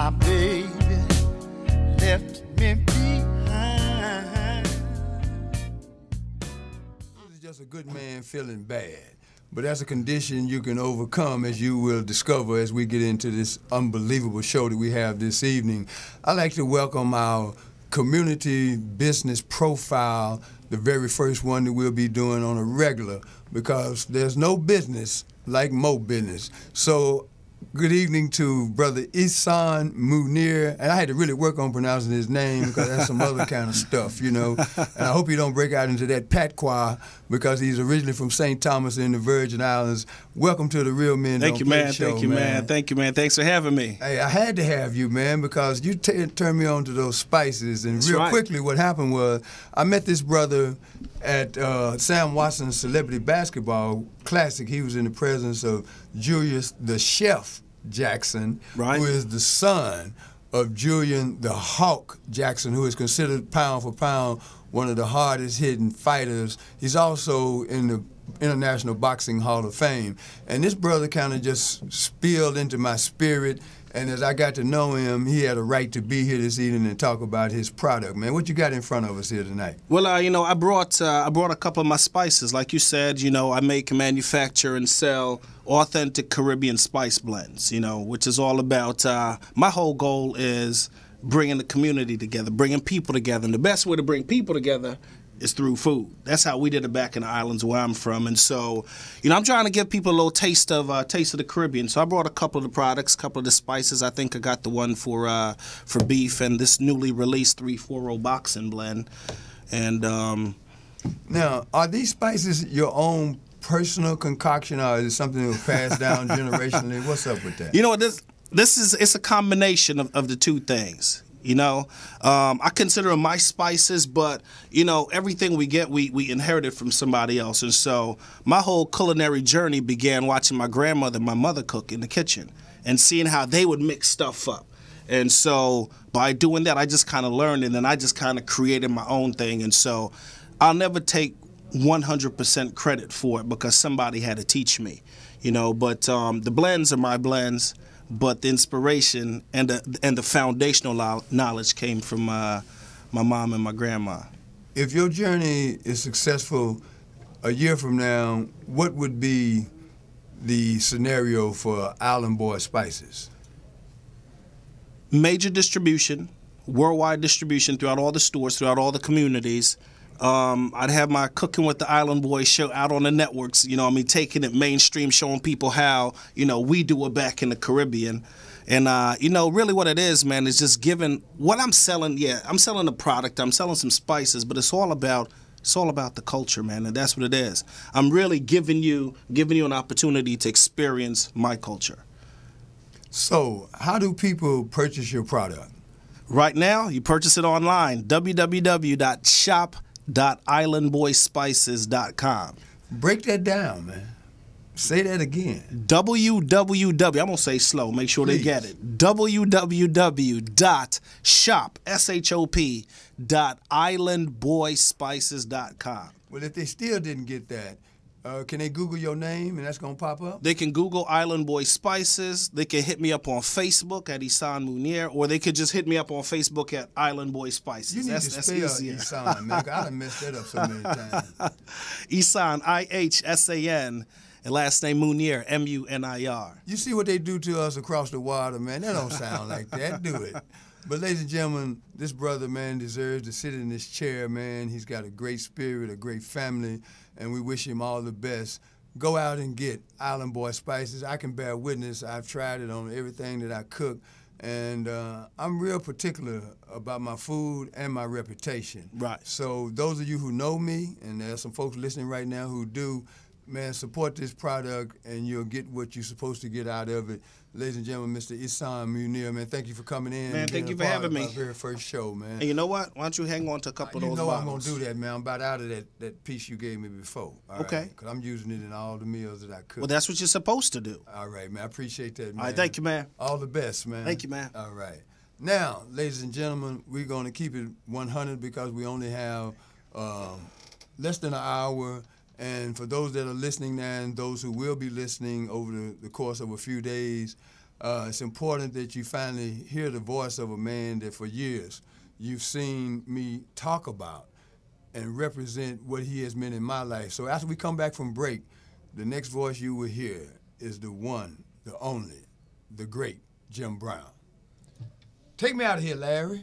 my baby left me behind. This is just a good man feeling bad. But that's a condition you can overcome, as you will discover as we get into this unbelievable show that we have this evening. I'd like to welcome our community business profile, the very first one that we'll be doing on a regular, because there's no business like Mo business. So good evening to Brother Ihsan Munir, and I had to really work on pronouncing his name because that's some other kind of stuff, you know. And I hope he don't break out into that Patois because he's originally from St. Thomas in the Virgin Islands. Welcome to the Real Men Don't Play show, Thank you, man. Thank you, man. Thanks for having me. Hey, I had to have you, man, because you turned me on to those spices. And That's quickly, what happened was I met this brother at Sam Watson's Celebrity Basketball Classic. He was in the presence of Julius the Chef Jackson, who is the son of Julian the Hawk Jackson, who is considered pound for pound one of the hardest hitting fighters. He's also in the International Boxing Hall of Fame. And this brother kind of just spilled into my spirit. And as I got to know him, he had a right to be here this evening and talk about his product, man. What you got in front of us here tonight? Well, you know, I brought a couple of my spices. Like you said, you know, I make, manufacture, and sell authentic Caribbean spice blends, you know, which is all about, my whole goal is bringing the community together, bringing people together. And the best way to bring people together is through food. That's how we did it back in the islands where I'm from. And so, you know, I'm trying to give people a little taste of the Caribbean. So I brought a couple of the products, a couple of the spices. I think I got the one for beef and this newly released 340 boxing blend. And now, are these spices your own personal concoction, or is it something that was passed down generationally? What's up with that? You know, it's a combination of the two things. You know, I consider them my spices, but, you know, everything we get, we inherited from somebody else. And so my whole culinary journey began watching my grandmother and my mother cook in the kitchen and seeing how they would mix stuff up. And so by doing that, I just kind of learned, and then I just kind of created my own thing. And so I'll never take 100% credit for it because somebody had to teach me, you know. But the blends are my blends. But the inspiration and the foundational knowledge came from my mom and my grandma. If your journey is successful a year from now, what would be the scenario for Island Boy Spices? Major distribution, worldwide distribution throughout all the stores, throughout all the communities. I'd have my Cooking with the Island Boys show out on the networks, you know, taking it mainstream, showing people how, you know, we do it back in the Caribbean. And, you know, really what it is, man, is just giving what I'm selling. Yeah, I'm selling a product. I'm selling some spices, but it's all about the culture, man, and that's what it is. I'm really giving you an opportunity to experience my culture. So how do people purchase your product? Right now, you purchase it online, www.shop.islandboyspices.com. Break that down, man. Say that again. www. I'm going to say slow. Make sure Please. They get it. www.islandboyspices.com. Well, if they still didn't get that, can they Google your name and that's going to pop up? They can Google Island Boy Spices. They can hit me up on Facebook at Ihsan Munir, or they could just hit me up on Facebook at Island Boy Spices. You need to spell Ihsan, man. I done messed that up so many times. Ihsan, I-H-S-A-N, and last name Munir, M-U-N-I-R. You see what they do to us across the water, man? That don't sound like that, do it? But ladies and gentlemen, this brother, man, deserves to sit in this chair, man. He's got a great spirit, a great family, and we wish him all the best. Go out and get Island Boy Spices. I can bear witness. I've tried it on everything that I cook, and I'm real particular about my food and my reputation. Right. So those of you who know me, and there's some folks listening right now who do, man, support this product, and you'll get what you're supposed to get out of it. Ladies and gentlemen, Mr. Ihsan Munir, man, thank you for coming in. Man, thank you for having me. My very first show, man. And you know what? Why don't you hang on to a couple of those bottles? I'm going to do that, man. I'm about out of that piece you gave me before. Okay. Because I'm using it in all the meals that I cook. Well, that's what you're supposed to do. All right, man. I appreciate that, man. All right, thank you, man. All the best, man. Thank you, man. All right. Now, ladies and gentlemen, we're going to keep it 100 because we only have less than an hour. And for those that are listening now and those who will be listening over the course of a few days, It's important that you finally hear the voice of a man that for years you've seen me talk about and represent what he has meant in my life. So after we come back from break, the next voice you will hear is the one, the only, the great Jim Brown. Take me out of here, Larry.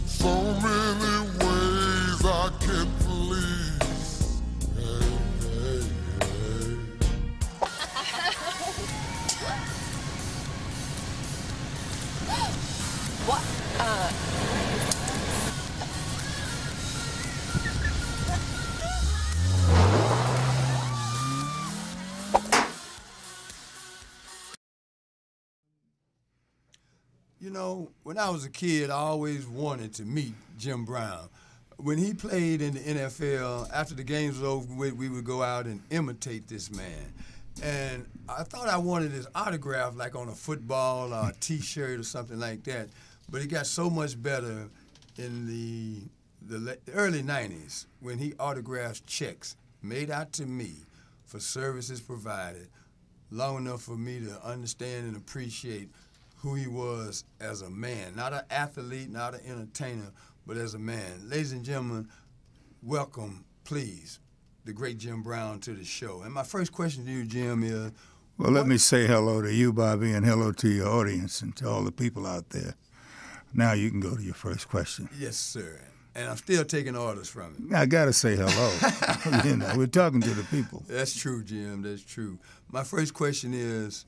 So many ways I can please. Hey, hey, hey. What? You know, when I was a kid, I always wanted to meet Jim Brown. When he played in the NFL, after the games was over with, we would go out and imitate this man. And I thought I wanted his autograph, like on a football or a T-shirt or something like that. But it got so much better in the early 90s when he autographed checks made out to me for services provided, long enough for me to understand and appreciate who he was as a man, not an athlete, not an entertainer, but as a man. Ladies and gentlemen, welcome, please, the great Jim Brown to the show. And my first question to you, Jim, is... Well, let me say hello to you, Bobby, and hello to your audience and to all the people out there. Now you can go to your first question. Yes, sir. And I'm still taking orders from him. I got to say hello. You know, we're talking to the people. That's true, Jim. That's true. My first question is,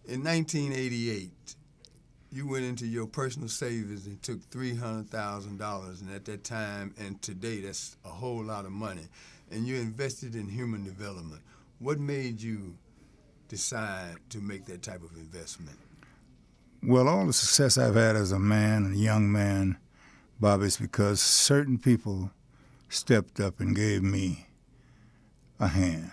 in 1988, you went into your personal savings and took $300,000, and at that time and today, that's a whole lot of money, and you invested in human development. What made you decide to make that type of investment? Well, all the success I've had as a man, a young man, Bob, is because certain people stepped up and gave me a hand.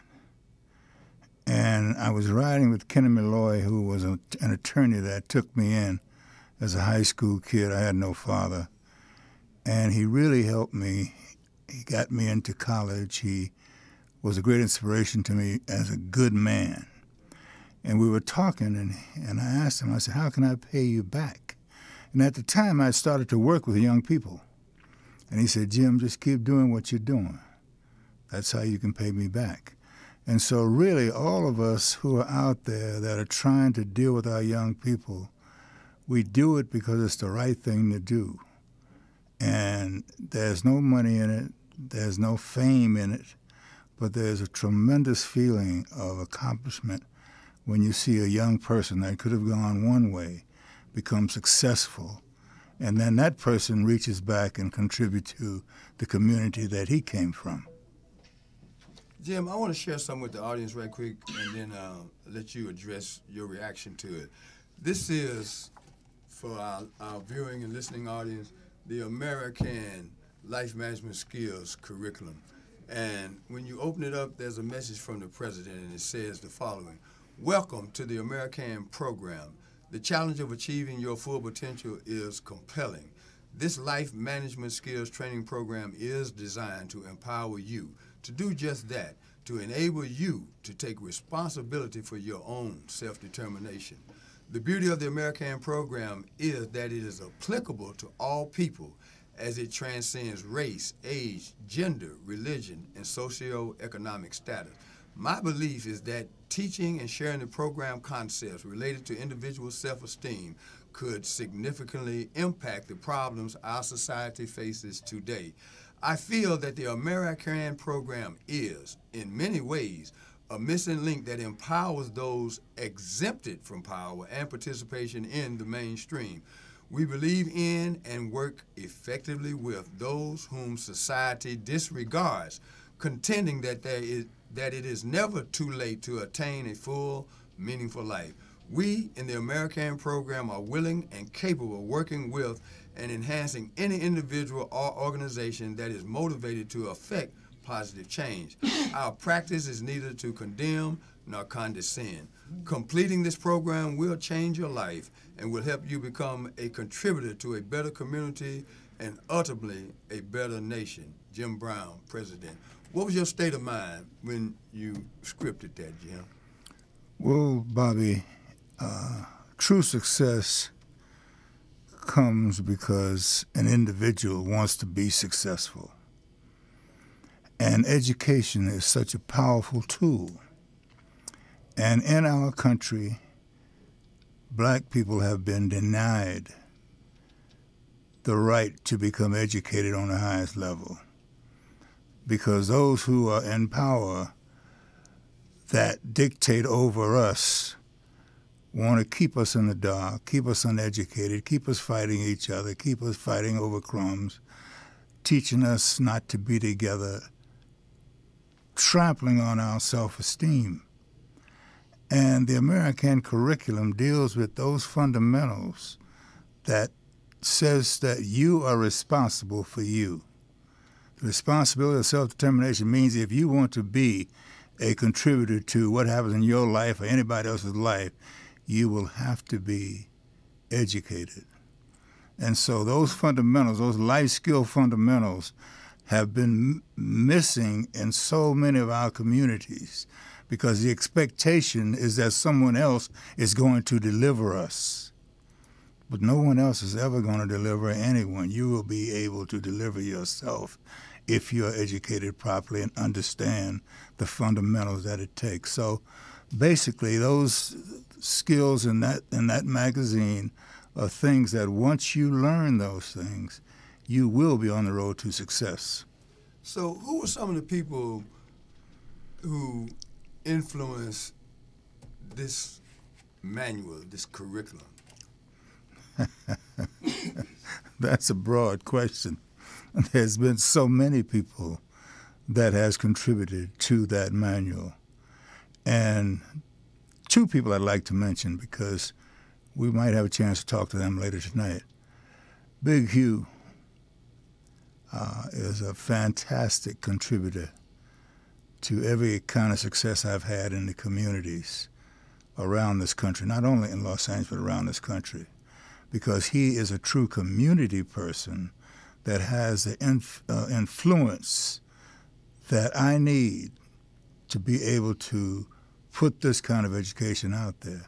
And I was riding with Kenny Malloy, who was an attorney that took me in as a high school kid. I had no father. And he really helped me. He got me into college. He was a great inspiration to me as a good man. And we were talking, and I asked him, I said, how can I pay you back? And at the time, I started to work with young people. And he said, Jim, just keep doing what you're doing. That's how you can pay me back. And so really, all of us who are out there that are trying to deal with our young people, we do it because it's the right thing to do. And there's no money in it, there's no fame in it, but there's a tremendous feeling of accomplishment when you see a young person that could have gone one way become successful, and then that person reaches back and contributes to the community that he came from. Jim, I want to share something with the audience right quick and then let you address your reaction to it. This is, for our viewing and listening audience, the American Life Management Skills Curriculum. And when you open it up, there's a message from the president, and it says the following: welcome to the American program. The challenge of achieving your full potential is compelling. This life management skills training program is designed to empower you to do just that, to enable you to take responsibility for your own self-determination. The beauty of the American program is that it is applicable to all people as it transcends race, age, gender, religion, and socioeconomic status. My belief is that teaching and sharing the program concepts related to individual self-esteem could significantly impact the problems our society faces today. I feel that the American program is, in many ways, a missing link that empowers those exempted from power and participation in the mainstream. We believe in and work effectively with those whom society disregards, contending that it is never too late to attain a full, meaningful life. We in the American program are willing and capable of working with and enhancing any individual or organization that is motivated to affect positive change. Our practice is neither to condemn nor condescend. Completing this program will change your life and will help you become a contributor to a better community and ultimately a better nation. Jim Brown, President. What was your state of mind when you scripted that, Jim? Well, Bobby, true success comes because an individual wants to be successful. And education is such a powerful tool. And in our country, black people have been denied the right to become educated on the highest level because those who are in power that dictate over us want to keep us in the dark, keep us uneducated, keep us fighting each other, keep us fighting over crumbs, teaching us not to be together, trampling on our self-esteem. And the American curriculum deals with those fundamentals that says that you are responsible for you. The responsibility of self-determination means if you want to be a contributor to what happens in your life or anybody else's life, you will have to be educated. And so those fundamentals, those life skill fundamentals, have been missing in so many of our communities because the expectation is that someone else is going to deliver us. But no one else is ever going to deliver anyone. You will be able to deliver yourself if you are educated properly and understand the fundamentals that it takes. So basically those skills in that magazine are things that once you learn those things, you will be on the road to success. So who were some of the people who influenced this manual, this curriculum? That's a broad question. There's been so many people that has contributed to that manual. And two people I'd like to mention because we might have a chance to talk to them later tonight. Big Hugh is a fantastic contributor to every kind of success I've had in the communities around this country, not only in Los Angeles, but around this country, because he is a true community person that has the influence that I need to be able to put this kind of education out there.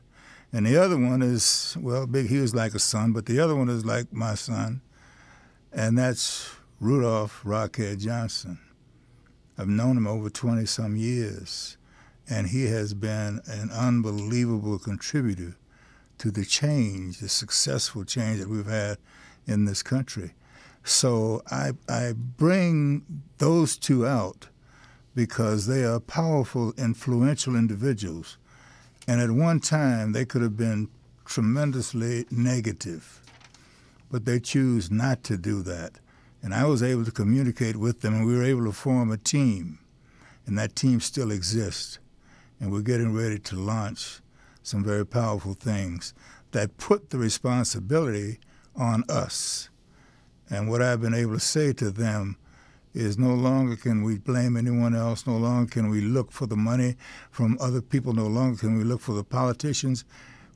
And the other one is, well, Big Hugh's like a son, but the other one is like my son, and that's Rudolph Rockhead Johnson. I've known him over 20-some years, and he has been an unbelievable contributor to the change, the successful change that we've had in this country. So I bring those two out because they are powerful, influential individuals. And at one time, they could have been tremendously negative, but they choose not to do that. And I was able to communicate with them, and we were able to form a team. And that team still exists. And we're getting ready to launch some very powerful things that put the responsibility on us. And what I've been able to say to them is no longer can we blame anyone else, no longer can we look for the money from other people, no longer can we look for the politicians.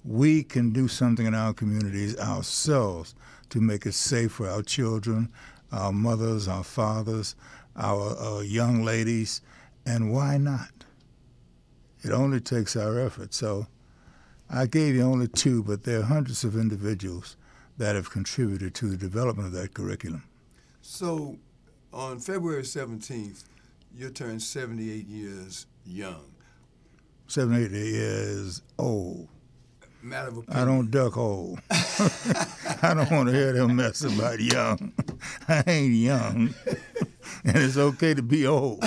We can do something in our communities ourselves to make it safe for our children, our mothers, our fathers, our young ladies, and why not? It only takes our effort. So I gave you only two, but there are hundreds of individuals that have contributed to the development of that curriculum. So on February 17th, you turned 78 years young. 78 years old. Matter of opinion. I don't duck old. I don't want to hear them mess about young. I ain't young. And it's okay to be old.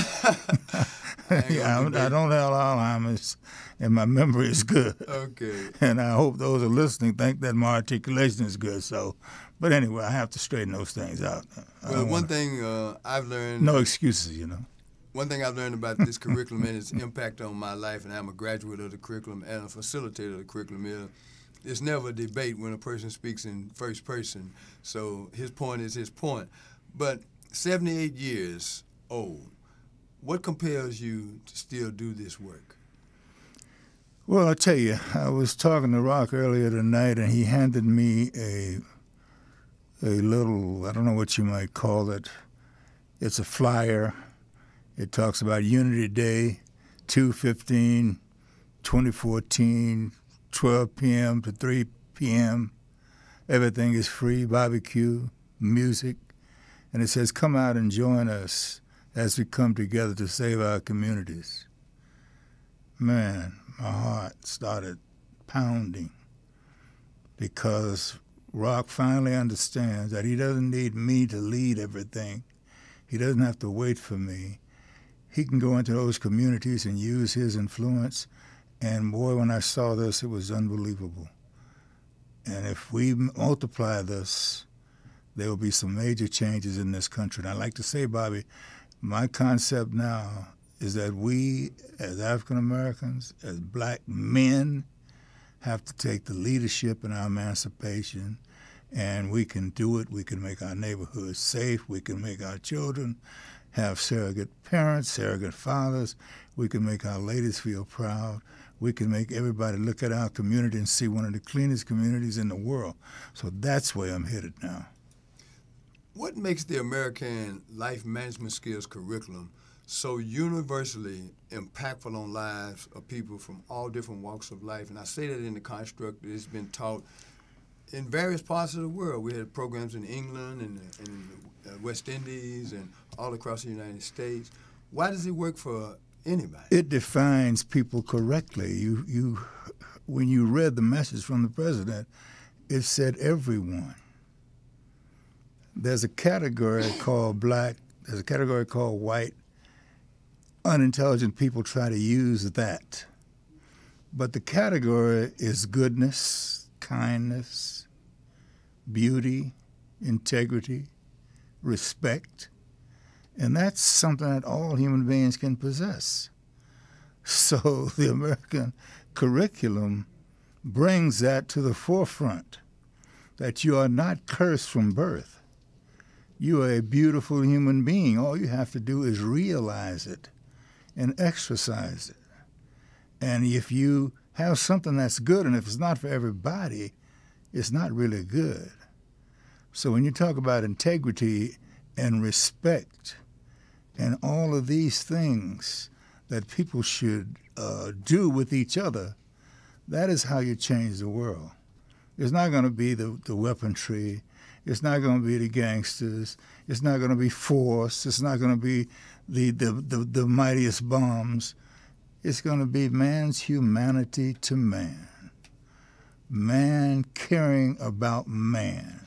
I don't have Alzheimer's, and my memory is good. Okay. And I hope those who are listening think that my articulation is good. So, but anyway, I have to straighten those things out. Well, one thing I've learned... No excuses, you know. One thing I've learned about this curriculum and its impact on my life, and I'm a graduate of the curriculum and a facilitator of the curriculum, is it's never a debate when a person speaks in first person. So his point is his point. But 78 years old, what compels you to still do this work? Well, I'll tell you, I was talking to Rock earlier tonight, and he handed me a little, I don't know what you might call it. It's a flyer. It talks about Unity Day, 2/15/2014, 12 p.m. to 3 p.m. Everything is free, barbecue, music. And it says, come out and join us as we come together to save our communities. Man, my heart started pounding because Rock finally understands that he doesn't need me to lead everything. He doesn't have to wait for me. He can go into those communities and use his influence. And boy, when I saw this, it was unbelievable. And if we multiply this, there will be some major changes in this country. And I like to say, Bobby, my concept now is that we, as African Americans, as black men, have to take the leadership in our emancipation, and we can do it. We can make our neighborhoods safe. We can make our children have surrogate parents, surrogate fathers. We can make our ladies feel proud. We can make everybody look at our community and see one of the cleanest communities in the world. So that's where I'm headed now. What makes the American Life Management Skills curriculum so universally impactful on lives of people from all different walks of life? And I say that in the construct that it's been taught in various parts of the world. We had programs in England and in the West Indies and all across the United States. Why does it work for anybody? It defines people correctly. When you read the message from the president, it said everyone. There's a category called black, there's a category called white. Unintelligent people try to use that. But the category is goodness, kindness, beauty, integrity, respect. And that's something that all human beings can possess. So the American curriculum brings that to the forefront, that you are not cursed from birth. You are a beautiful human being. All you have to do is realize it and exercise it. And if you have something that's good, and if it's not for everybody, it's not really good. So when you talk about integrity and respect and all of these things that people should do with each other, that is how you change the world. It's not going to be the weaponry. It's not going to be the gangsters. It's not going to be force. It's not going to be the mightiest bombs. It's going to be man's humanity to man. Man caring about man.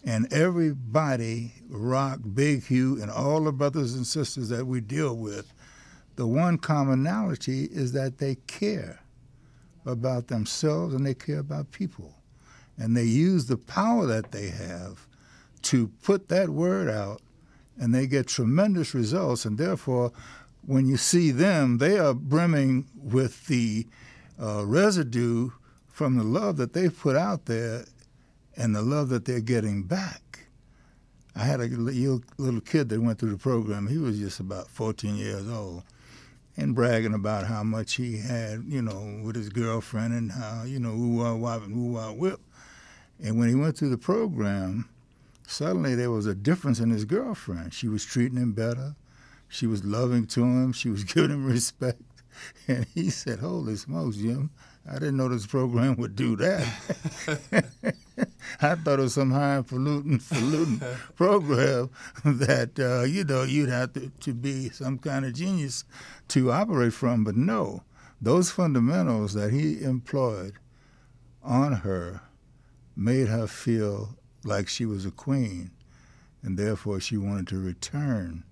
And everybody, Rock, Big Hugh, and all the brothers and sisters that we deal with, the one commonality is that they care about themselves and they care about people. And they use the power that they have to put that word out, and they get tremendous results. And therefore, when you see them, they are brimming with the residue from the love that they put out there and the love that they're getting back. I had a little kid that went through the program. He was just about 14 years old and bragging about how much he had, with his girlfriend and how, ooh-wah wop and ooh-wah whip. And when he went through the program, suddenly there was a difference in his girlfriend. She was treating him better. She was loving to him. She was giving him respect. And he said, holy smokes, Jim, I didn't know this program would do that. I thought it was some highfalutin program that, you'd have to be some kind of genius to operate from. But no, those fundamentals that he employed on her made her feel like she was a queen, and therefore she wanted to return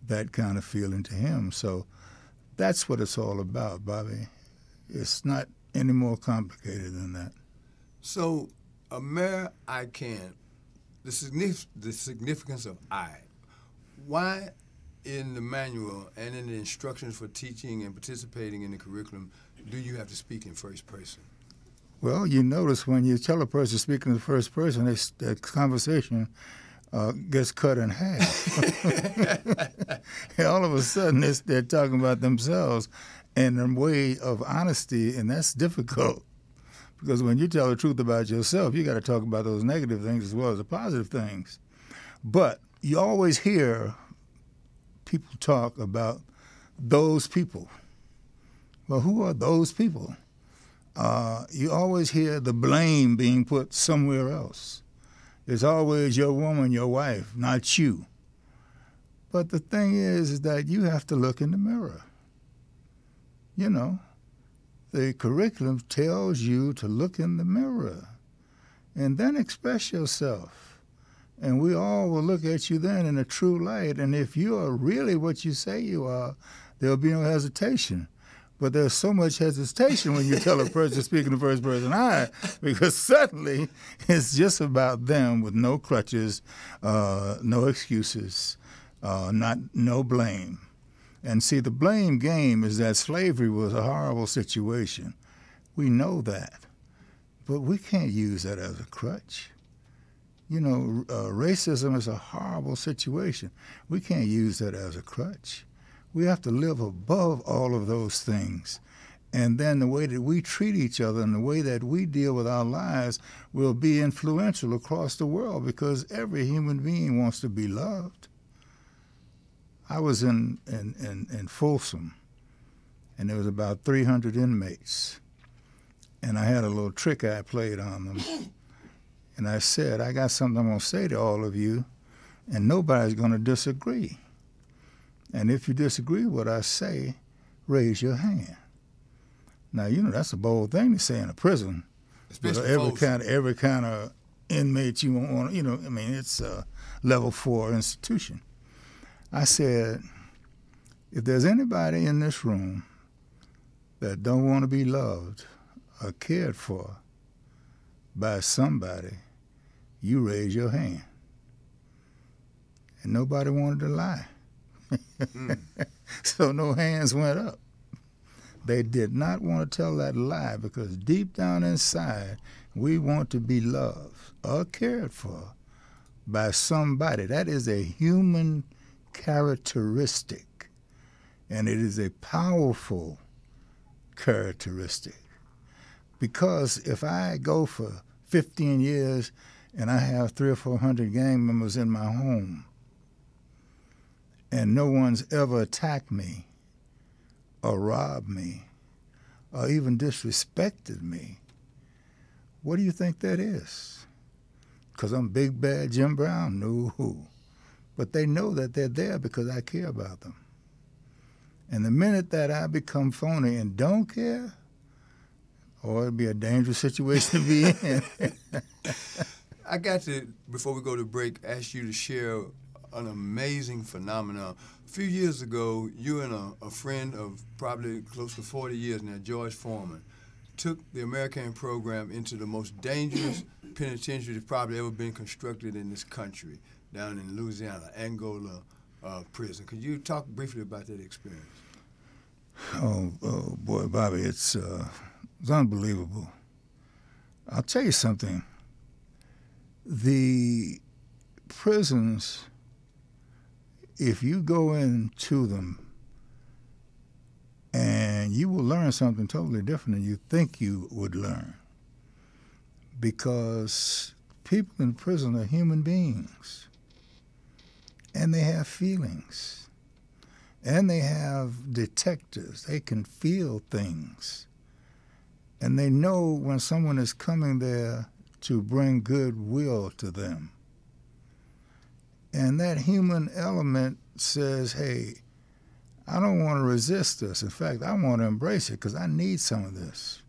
that kind of feeling to him. So that's what it's all about, Bobby. It's not any more complicated than that. So, Amer I Can, the significance of I. Why in the manual and in the instructions for teaching and participating in the curriculum do you have to speak in first person? Well, you notice when you tell a person to speak in the first person, that conversation gets cut in half. And all of a sudden, they're talking about themselves. and a way of honesty, and that's difficult. Because when you tell the truth about yourself, you got to talk about those negative things as well as the positive things. But you always hear people talk about those people. Well, who are those people? You always hear the blame being put somewhere else. It's always your woman, your wife, not you. But the thing is that you have to look in the mirror. You know, the curriculum tells you to look in the mirror and then express yourself. And we all will look at you then in a true light. And if you are really what you say you are, there'll be no hesitation. But there's so much hesitation when you tell a person speaking the first person I, because suddenly it's just about them with no crutches, no excuses, no blame. And see, the blame game is that slavery was a horrible situation. We know that. But we can't use that as a crutch. You know, racism is a horrible situation. We can't use that as a crutch. We have to live above all of those things. And then the way that we treat each other and the way that we deal with our lives will be influential across the world, because every human being wants to be loved. I was in Folsom, and there was about 300 inmates. And I had a little trick I played on them. And I said, I got something I'm going to say to all of you, and nobody's going to disagree. And if you disagree with what I say, raise your hand. Now, you know, that's a bold thing to say in a prison. Especially every kind of inmate you want, you know, I mean, it's a level 4 institution. I said, if there's anybody in this room that don't want to be loved or cared for by somebody, you raise your hand. And nobody wanted to lie. So no hands went up. They did not want to tell that lie, because deep down inside, we want to be loved or cared for by somebody. That is a human characteristic, and it is a powerful characteristic. Because if I go for 15 years and I have 300 or 400 gang members in my home, and no one's ever attacked me or robbed me or even disrespected me, what do you think that is? Because I'm big bad Jim Brown? No. But they know that they're there because I care about them. And the minute that I become phony and don't care, it'd be a dangerous situation to be in. I got to, before we go to break, ask you to share an amazing phenomenon. A few years ago, you and a friend of probably close to 40 years now, George Foreman, took the American program into the most dangerous penitentiary that's probably ever been constructed in this country, down in Louisiana, Angola prison. Could you talk briefly about that experience? Oh boy, Bobby, it's unbelievable. I'll tell you something. The prisons, if you go into them, and you will learn something totally different than you think you would learn, because people in prison are human beings, and they have feelings, and they have detectors. They can feel things, and they know when someone is coming there to bring goodwill to them. And that human element says, hey, I don't want to resist this. In fact, I want to embrace it because I need some of this.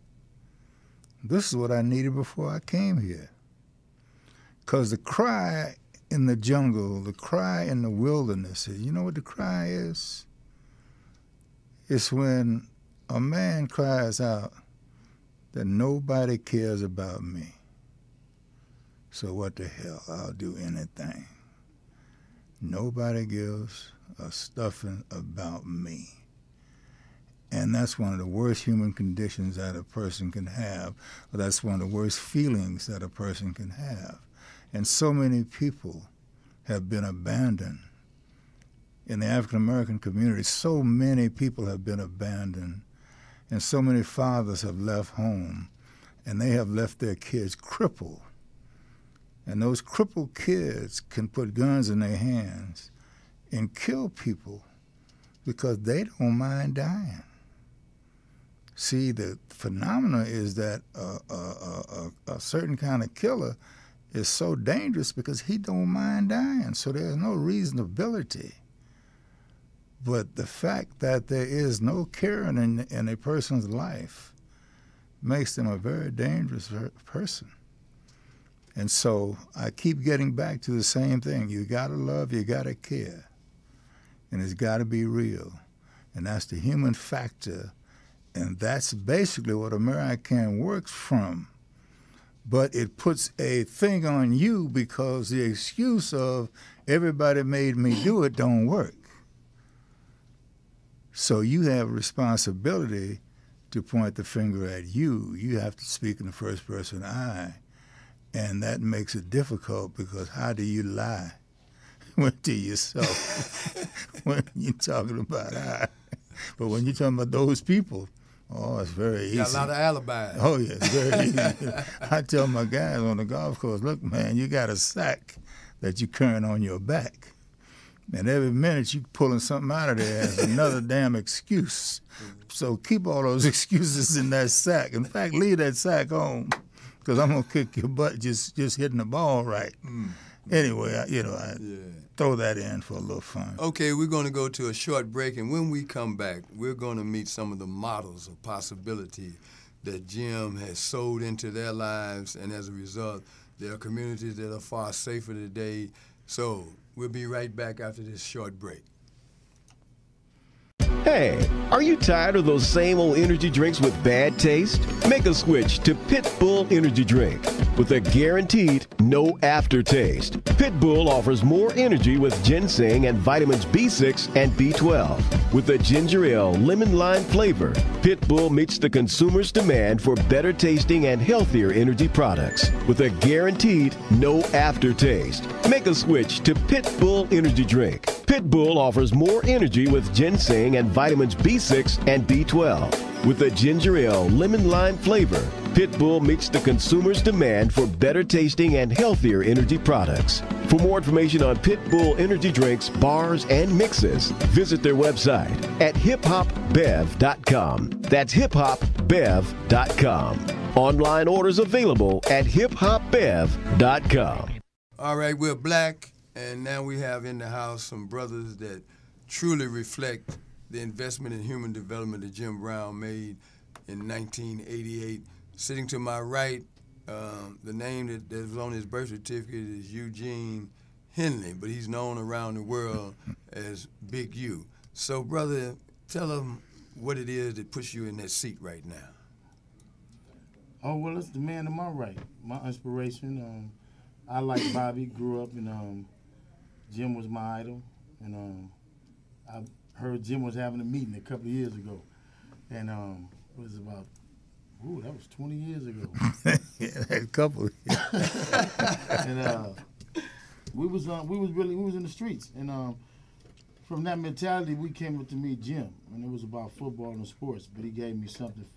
This is what I needed before I came here. Because the cry in the jungle, the cry in the wilderness, you know what the cry is? It's when a man cries out that nobody cares about me. So what the hell, I'll do anything. Nobody gives a stuffing about me. And that's one of the worst human conditions that a person can have. That's one of the worst feelings that a person can have. And so many people have been abandoned. In the African American community, so many people have been abandoned And so many fathers have left home, and they have left their kids crippled. And those crippled kids can put guns in their hands and kill people because they don't mind dying. See, the phenomena is that a certain kind of killer is so dangerous because he don't mind dying, so there's no reasonability. But the fact that there is no caring in a person's life makes them a very dangerous person. And so I keep getting back to the same thing. You gotta love, you gotta care. And it's gotta be real. And that's the human factor. And that's basically what American works from. But it puts a thing on you because the excuse of everybody made me do it don't work. So you have a responsibility to point the finger at you. You have to speak in the first person I. And that makes it difficult because how do you lie to yourself when you're talking about I? But when you're talking about those people, oh, it's very easy. Got a lot of alibis. Oh, yeah, it's very easy. I tell my guys on the golf course, look, man, you got a sack that you're carrying on your back. And every minute you pulling something out of there is another damn excuse. So keep all those excuses in that sack. In fact, leave that sack home because I'm going to kick your butt just hitting the ball right. Anyway, I throw that in for a little fun. Okay, we're going to go to a short break, and when we come back, we're going to meet some of the models of possibility that Jim has sold into their lives, and as a result, there are communities that are far safer today. So we'll be right back after this short break. Hey, are you tired of those same old energy drinks with bad taste? Make a switch to Pit Bull Energy Drink with a guaranteed no aftertaste. Pit Bull offers more energy with ginseng and vitamins B6 and B12. With a ginger ale lemon lime flavor, Pit Bull meets the consumer's demand for better tasting and healthier energy products with a guaranteed no aftertaste. Make a switch to Pit Bull Energy Drink. Pit Bull offers more energy with ginseng and vitamins B6 and B12. With a ginger ale lemon lime flavor, Pit Bull meets the consumer's demand for better tasting and healthier energy products. For more information on Pit Bull energy drinks, bars, and mixes, visit their website at hiphopbev.com. That's hiphopbev.com. Online orders available at hiphopbev.com. All right, we're black, and now we have in the house some brothers that truly reflect the investment in human development that Jim Brown made in 1988. Sitting to my right, the name that was on his birth certificate is Eugene Henley, but he's known around the world as Big U. So, brother, tell them what it is that puts you in that seat right now. Oh, well, it's the man to my right, my inspiration. I like Bobby, grew up, and Jim was my idol. And I heard Jim was having a meeting a couple of years ago. And it was about, that was 20 years ago. Yeah, a couple. And we was in the streets. And from that mentality, we came up to meet Jim. And it was about football and sports. But he gave me something it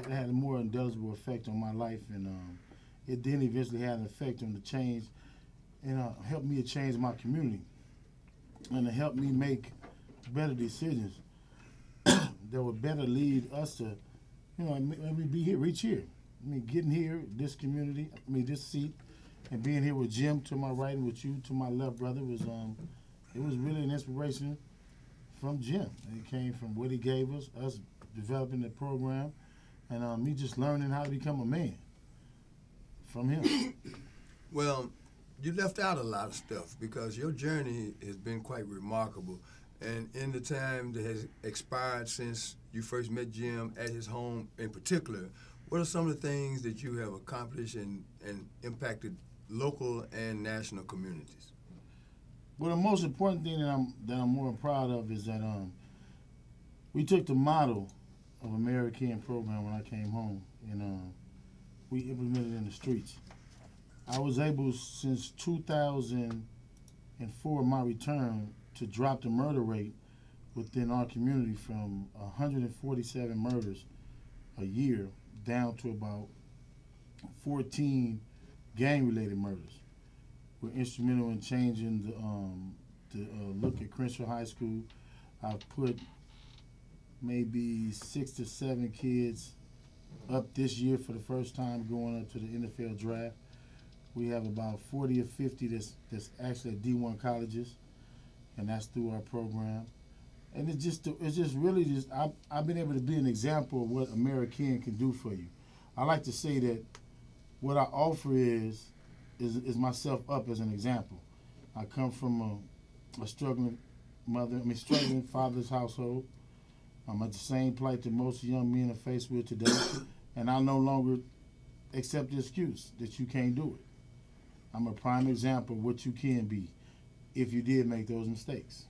had a more indelible effect on my life. And it then eventually had an effect on the change and helped me to change my community and to help me make better decisions that would better lead us to, maybe be here, reach here. I mean, getting here, this community, this seat, and being here with Jim to my right and with you to my left, brother, was it was really an inspiration from Jim. And it came from what he gave us developing the program, and me just learning how to become a man from him. Well, you left out a lot of stuff because your journey has been quite remarkable. And in the time that has expired since you first met Jim at his home in particular, what are some of the things that you have accomplished and impacted local and national communities? Well, the most important thing that I'm more proud of is that we took the model of American program when I came home, and we implemented it in the streets. I was able, since 2004, my return, to drop the murder rate within our community from 147 murders a year down to about 14 gang-related murders. We're instrumental in changing the look at Crenshaw High School. I've put maybe 6 to 7 kids up this year for the first time going up to the NFL draft. We have about 40 or 50 that's actually at D1 colleges, and that's through our program. And it's just really just I've been able to be an example of what American can do for you. I like to say that what I offer is myself up as an example. I come from a struggling struggling father's household. I'm at the same plight that most young men are faced with today, and I no longer accept the excuse that you can't do it. I'm a prime example of what you can be if you did make those mistakes.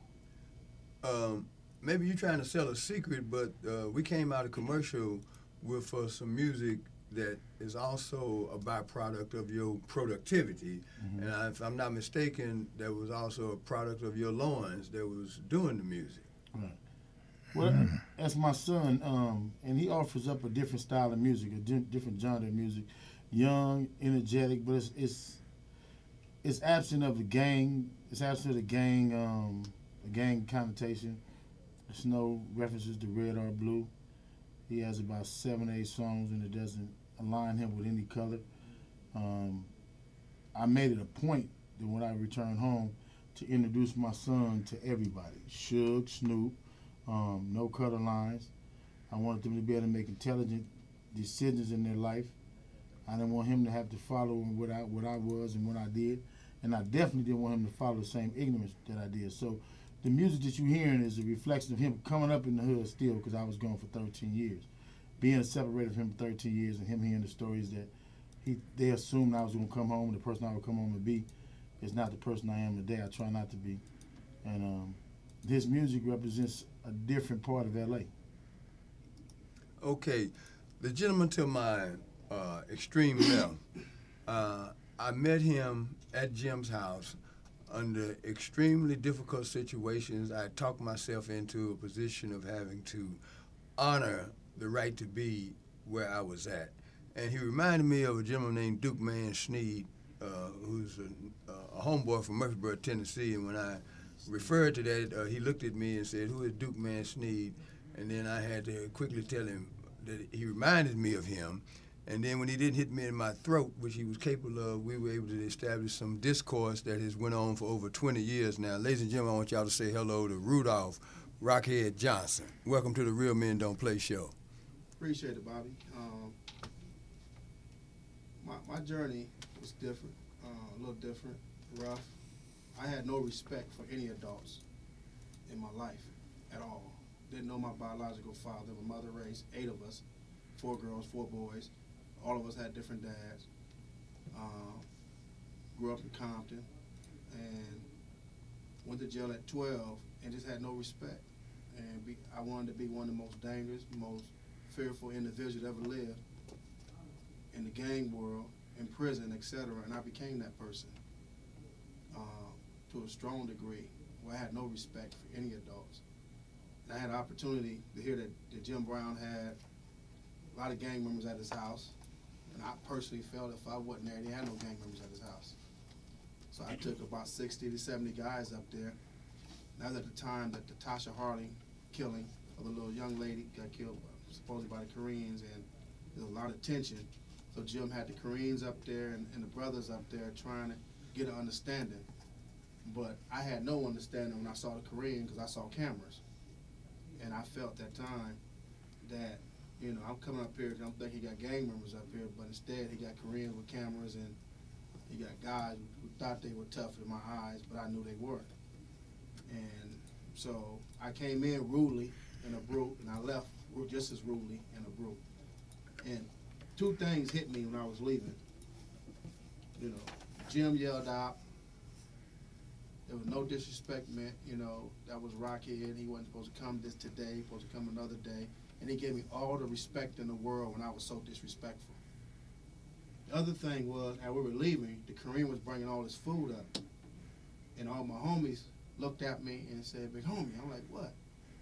Maybe you're trying to sell a secret, but we came out of commercial with some music that is also a byproduct of your productivity. Mm-hmm. And if I'm not mistaken, that was also a product of your loins that was doing the music. Right. Well, that's my son, and he offers up a different style of music, a different genre of music. Young, energetic, but it's absent of the gang. It's absent of the gang connotation. There's no references to red or blue. He has about 7 or 8 songs, and it doesn't align him with any color. I made it a point that when I return home to introduce my son to everybody. Suge, Snoop, no color lines. I wanted them to be able to make intelligent decisions in their life. I didn't want him to have to follow what I was and what I did. And I definitely didn't want him to follow the same ignorance that I did. So the music that you're hearing is a reflection of him coming up in the hood still, because I was gone for 13 years. Being separated from him for 13 years and him hearing the stories that they assumed I was going to come home, and the person I would come home and be is not the person I am today. I try not to be. And this music represents a different part of L.A. Okay. The gentleman to my extreme left, I met him at Jim's house under extremely difficult situations. I talked myself into a position of having to honor the right to be where I was at. And he reminded me of a gentleman named Duke Man Sneed, who's a homeboy from Murfreesboro, Tennessee. And when I referred to that, he looked at me and said, "Who is Duke Man Sneed?" And then I had to quickly tell him that he reminded me of him. And then when he didn't hit me in my throat, which he was capable of, we were able to establish some discourse that has went on for over 20 years now. Ladies and gentlemen, I want y'all to say hello to Rudolph Rockhead Johnson. Welcome to the Real Men Don't Play show. Appreciate it, Bobby. My journey was different, a little different, rough. I had no respect for any adults in my life at all. Didn't know my biological father. My mother raised 8 of us, 4 girls, 4 boys. All of us had different dads. Grew up in Compton and went to jail at 12 and just had no respect. And I wanted to be one of the most dangerous, most fearful individuals that ever lived in the gang world, in prison, etc. And I became that person to a strong degree where I had no respect for any adults. And I had an opportunity to hear that Jim Brown had a lot of gang members at his house. And I personally felt if I wasn't there, he had no gang members at his house. So I took about 60 to 70 guys up there. That was at the time that the Tasha Harding killing of the little young lady got killed supposedly by the Koreans, and there was a lot of tension. So Jim had the Koreans up there and the brothers up there trying to get an understanding. But I had no understanding when I saw the Korean because I saw cameras. And I felt that time that, you know, I'm coming up here and I'm thinking he got gang members up here, but instead he got Koreans with cameras and he got guys who thought they were tough in my eyes, but I knew they weren't. And so I came in rudely in a brute, and I left just as rudely in a brute. And 2 things hit me when I was leaving. You know, Jim yelled out. There was no disrespect meant, you know, that was Rockhead. He wasn't supposed to come this today, he was supposed to come another day. And he gave me all the respect in the world when I was so disrespectful. The other thing was, as we were leaving, the Korean was bringing all this food up. And all my homies looked at me and said, "Big homie." I'm like, "What?"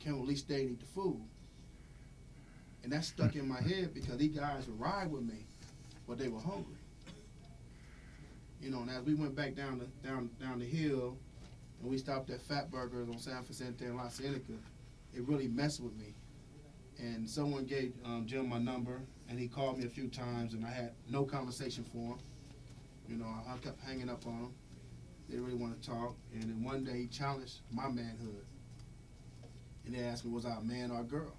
can at least stay and eat the food. And that stuck in my head because these guys would ride with me, but they were hungry. You know, and as we went back down the hill, and we stopped at Fat Burgers on San Vicente and La Cienega, it really messed with me. And someone gave Jim my number, and he called me a few times, and I had no conversation for him. You know, I kept hanging up on him. They really want to talk. And then one day he challenged my manhood. And they asked me, was I a man or a girl?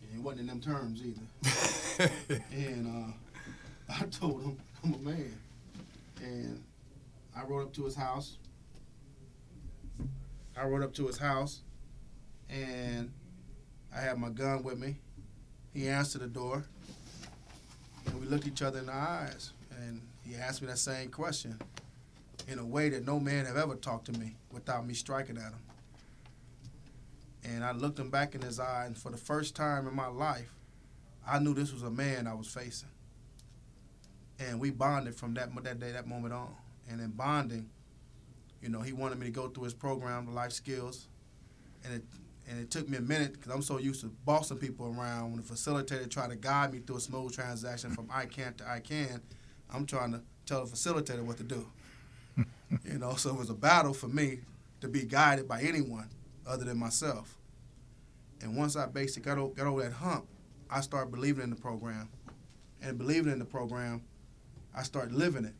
And it wasn't in them terms either. And I told him I'm a man. And I rode up to his house. And I had my gun with me. He answered the door. And we looked each other in the eyes. And he asked me that same question in a way that no man have ever talked to me without me striking at him. And I looked him back in his eye, and for the first time in my life, I knew this was a man I was facing. And we bonded from that moment on. And in bonding, you know, he wanted me to go through his program, the life skills. And it took me a minute because I'm so used to bossing people around. When the facilitator tried to guide me through a smooth transaction from I can to I can, I'm trying to tell the facilitator what to do. You know, so it was a battle for me to be guided by anyone other than myself. And once I basically got over that hump, I started believing in the program. And believing in the program, I started living it.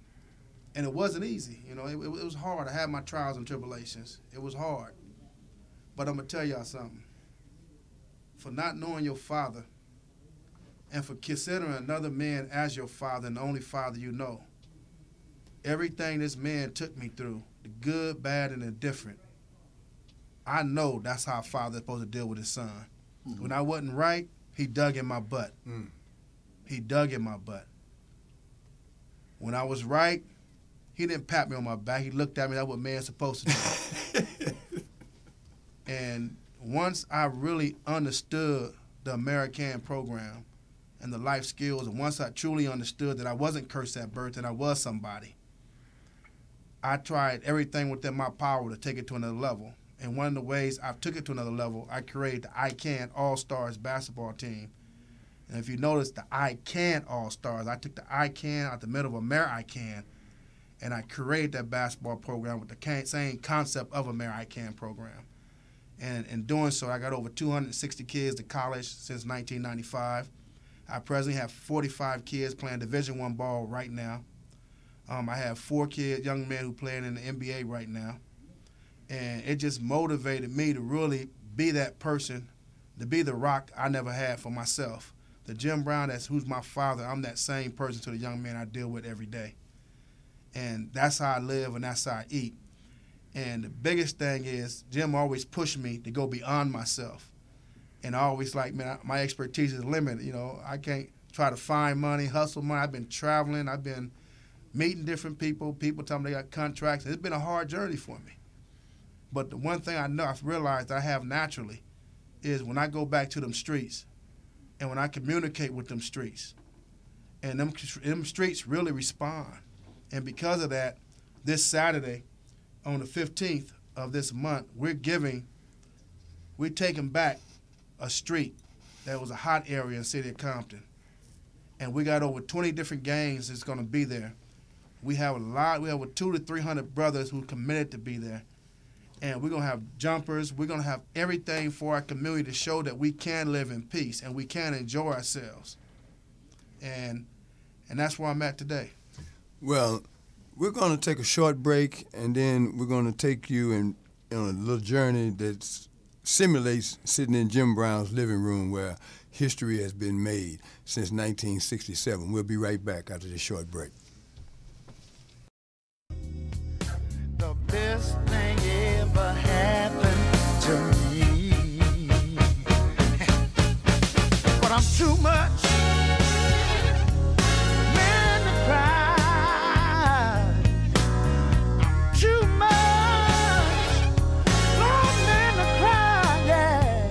And it wasn't easy. You know, it was hard. I had my trials and tribulations. It was hard. But I'm going to tell y'all something. For not knowing your father and for considering another man as your father and the only father you know, everything this man took me through, the good, bad, and indifferent, I know that's how a father's supposed to deal with his son. Mm-hmm. When I wasn't right, he dug in my butt. Mm. He dug in my butt. When I was right, he didn't pat me on my back. He looked at me. That's what man's supposed to do. And once I really understood the American program and the life skills, and once I truly understood that I wasn't cursed at birth and I was somebody, I tried everything within my power to take it to another level. And one of the ways I took it to another level, I created the I Can All-Stars basketball team. And if you notice, the I Can All-Stars, I took the I Can out the middle of Amer-I-Can, and I created that basketball program with the same concept of Amer-I-Can program. And in doing so, I got over 260 kids to college since 1995. I presently have 45 kids playing Division I ball right now. I have 4 young men who playing in the NBA right now. And it just motivated me to really be that person, to be the rock I never had for myself. The Jim Brown, who's my father, I'm that same person to the young men I deal with every day. And that's how I live and that's how I eat. And the biggest thing is Jim always pushed me to go beyond myself. And I always like, man, my expertise is limited. You know, I can't try to find money, hustle money. I've been traveling. I've been meeting different people. People tell me they got contracts. It's been a hard journey for me. But the one thing I know, I've realized I have naturally is when I go back to them streets and when I communicate with them streets, and them streets really respond. And because of that, this Saturday, on the 15th of this month, we're taking back a street that was a hot area in the city of Compton. And we got over 20 different gangs that's going to be there. We have over 200 to 300 brothers who committed to be there. And we're going to have jumpers. We're going to have everything for our community to show that we can live in peace and we can enjoy ourselves. And that's where I'm at today. Well, we're going to take a short break, and then we're going to take you on a little journey that simulates sitting in Jim Brown's living room where history has been made since 1967. We'll be right back after this short break. The best thing ever happened to me. But I'm too much man to cry. Too much man to cry, yeah.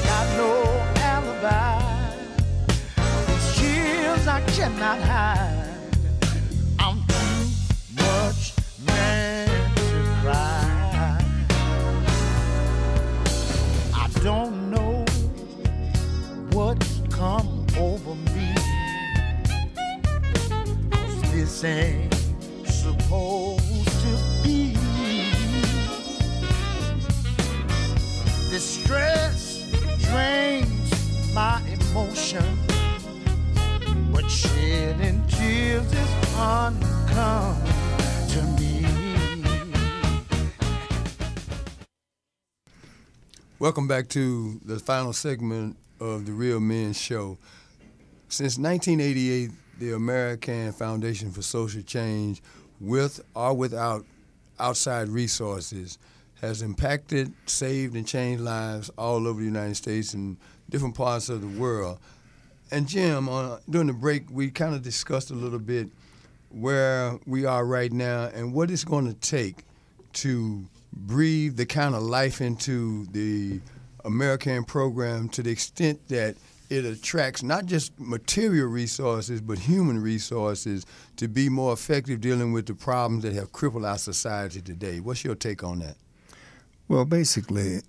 Got no alibi. These tears I cannot hide. Welcome back to the final segment of the Real Men Show. Since 1988, the American Foundation for Social Change, with or without outside resources, has impacted, saved, and changed lives all over the United States and different parts of the world. And Jim, during the break, we kind of discussed a little bit where we are right now and what it's going to take to breathe the kind of life into the American program to the extent that it attracts not just material resources but human resources to be more effective dealing with the problems that have crippled our society today. What's your take on that? Well, basically,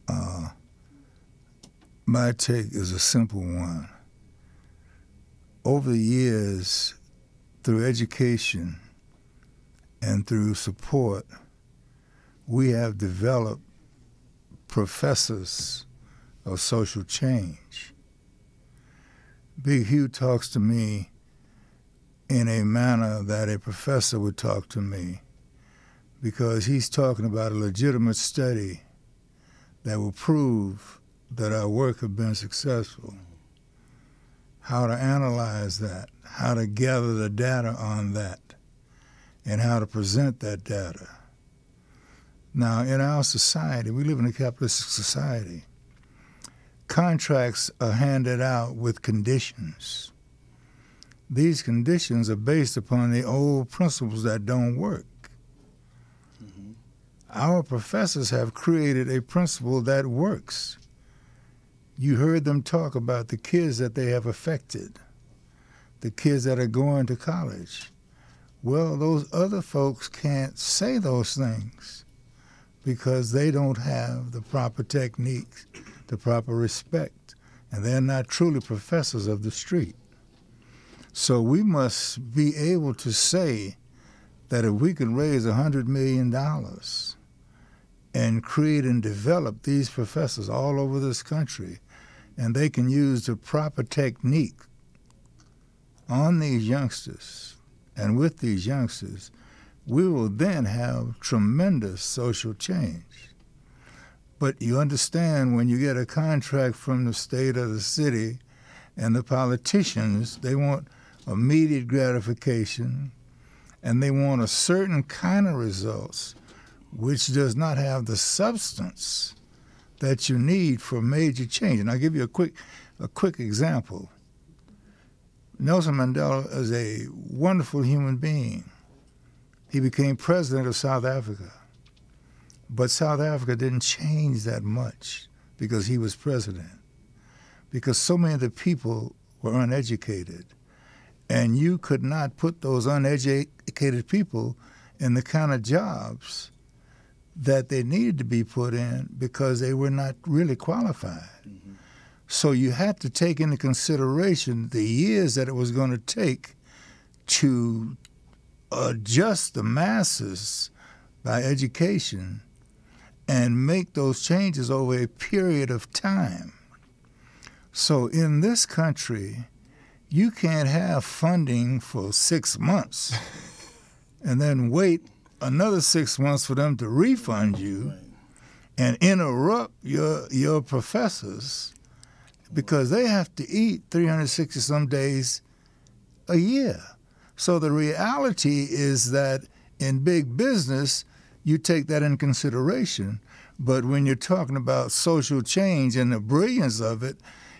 my take is a simple one. Over the years, through education and through support, we have developed professors of social change. Big Hugh talks to me in a manner that a professor would talk to me because he's talking about a legitimate study that will prove that our work has been successful. How to analyze that, how to gather the data on that, and how to present that data. Now, in our society, we live in a capitalistic society. Contracts are handed out with conditions. These conditions are based upon the old principles that don't work. Mm-hmm. Our professors have created a principle that works. You heard them talk about the kids that they have affected, the kids that are going to college. Well, those other folks can't say those things because they don't have the proper techniques, the proper respect, and they're not truly professors of the street. So we must be able to say that if we can raise $100 million and create and develop these professors all over this country, and they can use the proper technique on these youngsters and with these youngsters, we will then have tremendous social change. But you understand when you get a contract from the state or the city and the politicians, they want immediate gratification and they want a certain kind of results which does not have the substance that you need for major change. And I'll give you a quick example. Nelson Mandela is a wonderful human being. He became president of South Africa. But South Africa didn't change that much because he was president. Because so many of the people were uneducated. And you could not put those uneducated people in the kind of jobs that they needed to be put in because they were not really qualified. Mm-hmm. So you had to take into consideration the years that it was going to take to adjust the masses by education and make those changes over a period of time. So in this country, you can't have funding for 6 months and then wait another 6 months for them to refund you and interrupt your professors because they have to eat 360 some days a year. So the reality is that in big business, you take that in consideration. But when you're talking about social change and the brilliance of it,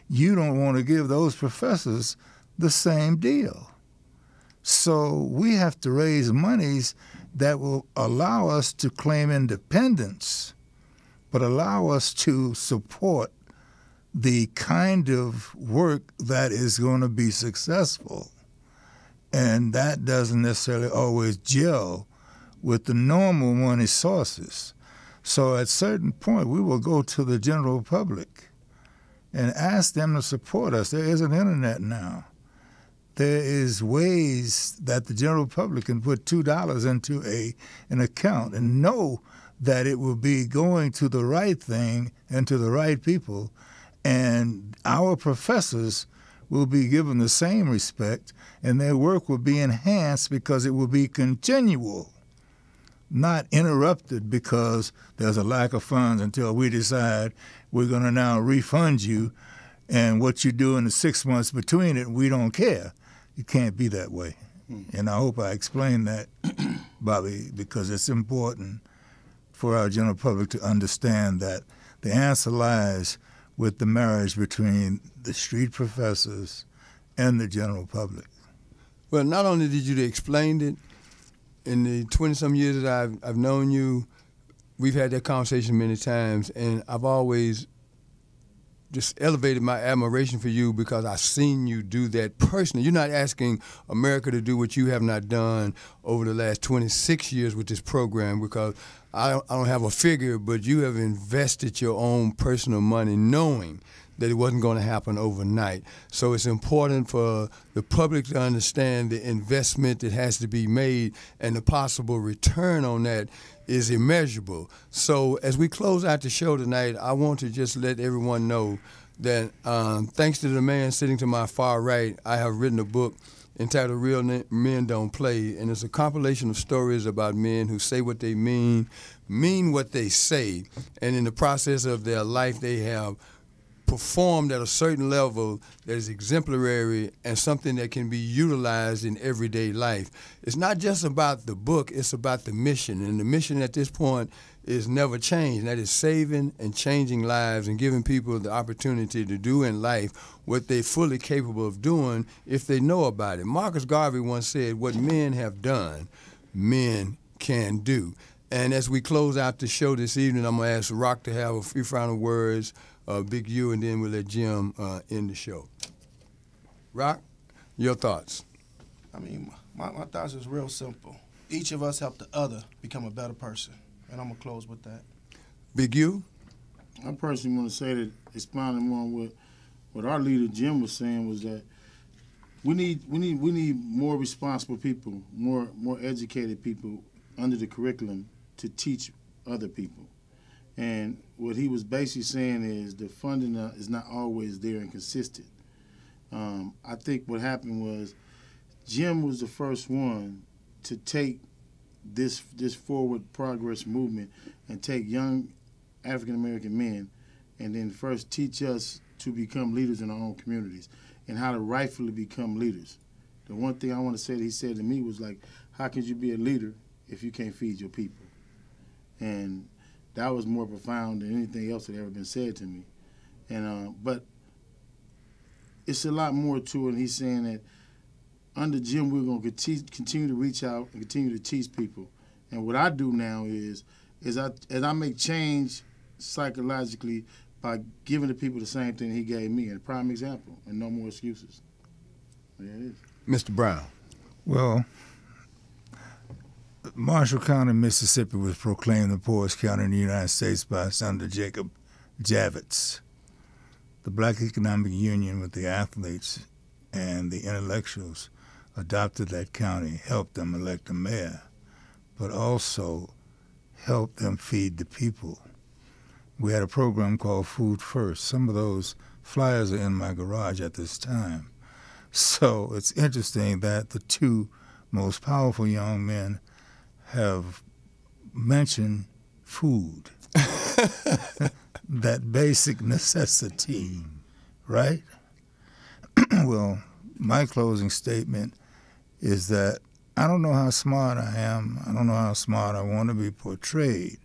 you don't want to give those professors the same deal. So we have to raise monies that will allow us to claim independence, but allow us to support the kind of work that is going to be successful. And that doesn't necessarily always gel with the normal money sources. So at a certain point, we will go to the general public and ask them to support us. There is an internet now. There is ways that the general public can put $2 into an account and know that it will be going to the right thing and to the right people. And our professors will be given the same respect and their work will be enhanced because it will be continual. not interrupted because there's a lack of funds until we decide we're going to now refund you, and what you do in the 6 months between it, we don't care. It can't be that way. And I hope I explained that, Bobby, because it's important for our general public to understand that the answer lies with the marriage between the street professors and the general public. Well, not only did you explain it, in the 20-some years that I've known you, we've had that conversation many times, and I've always just elevated my admiration for you because I've seen you do that personally. You're not asking America to do what you have not done over the last 26 years with this program, because I don't have a figure, but you have invested your own personal money knowing that it wasn't going to happen overnight. So it's important for the public to understand the investment that has to be made, and the possible return on that is immeasurable. So as we close out the show tonight, I want to just let everyone know that thanks to the man sitting to my far right, I have written a book entitled Real Men Don't Play, and it's a compilation of stories about men who say what they mean what they say, and in the process of their life they have performed at a certain level that is exemplary and something that can be utilized in everyday life. It's not just about the book, it's about the mission. And the mission at this point is never changed. And that is saving and changing lives and giving people the opportunity to do in life what they're fully capable of doing if they know about it. Marcus Garvey once said, "What men have done, men can do." And as we close out the show this evening, I'm going to ask Rock to have a few final words, Big U, and then we'll let Jim end the show. Rock, your thoughts? I mean, my thoughts is real simple. Each of us help the other become a better person, and I'm going to close with that. Big U? I personally want to say that, expounding on what our leader Jim was saying, was that we need more responsible people, more educated people under the curriculum to teach other people. And what he was basically saying is the funding is not always there and consistent. I think what happened was Jim was the first one to take this forward progress movement and take young African-American men and then first teach us to become leaders in our own communities and how to rightfully become leaders. The one thing I want to say that he said to me was like, how could you be a leader if you can't feed your people? And that was more profound than anything else that had ever been said to me. And but it's a lot more to it. And he's saying that under Jim, we're going to continue to reach out and continue to teach people. And what I do now is I make change psychologically by giving the people the same thing he gave me, a prime example, and no more excuses. There it is. Mr. Brown. Well, Marshall County, Mississippi was proclaimed the poorest county in the United States by Senator Jacob Javits. The Black Economic Union with the athletes and the intellectuals adopted that county, helped them elect a mayor, but also helped them feed the people. We had a program called Food First. Some of those flyers are in my garage at this time. So it's interesting that the two most powerful young men have mentioned food, that basic necessity, right? Well, my closing statement is that I don't know how smart I am. I don't know how smart I want to be portrayed,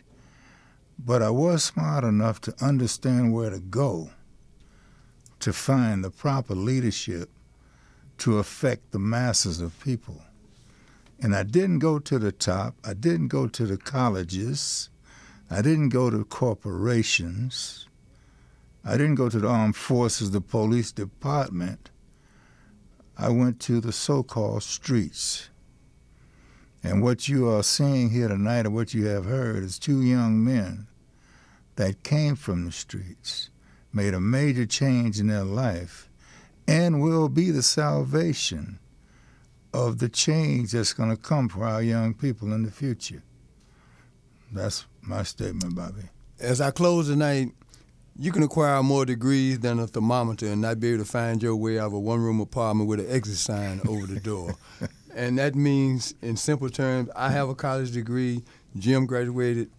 but I was smart enough to understand where to go to find the proper leadership to affect the masses of people. And I didn't go to the top. I didn't go to the colleges. I didn't go to corporations. I didn't go to the armed forces, the police department. I went to the so-called streets. And what you are seeing here tonight, or what you have heard, is two young men that came from the streets, made a major change in their life, and will be the salvation of the change that's going to come for our young people in the future. That's my statement, Bobby. As I close tonight, you can acquire more degrees than a thermometer and not be able to find your way out of a one-room apartment with an exit sign over the door. And that means, in simple terms, I have a college degree. Jim graduated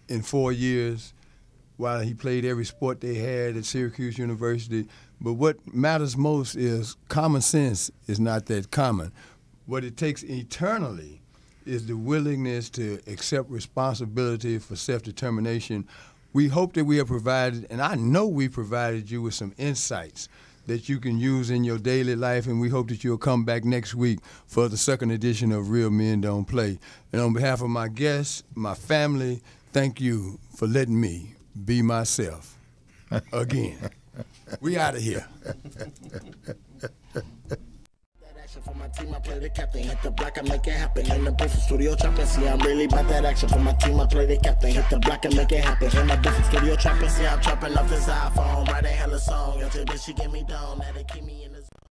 in 4 years while he played every sport they had at Syracuse University. But what matters most is common sense is not that common. What it takes eternally is the willingness to accept responsibility for self-determination. We hope that we have provided, and I know we provided you with some insights that you can use in your daily life, and we hope that you'll come back next week for the second edition of Real Men Don't Play. And on behalf of my guests, my family, thank you for letting me be myself again. We out of here. For my team, I play the captain. Hit the block, I make it happen. In the booth, studio chopping. See, I'm really about that action. For my team, I play the captain. Hit the block and make it happen. In the booth, studio chopping. See, I'm chopping off this iPhone. Writing hella song. Yo, bitch, she get me down. Now they keep me in the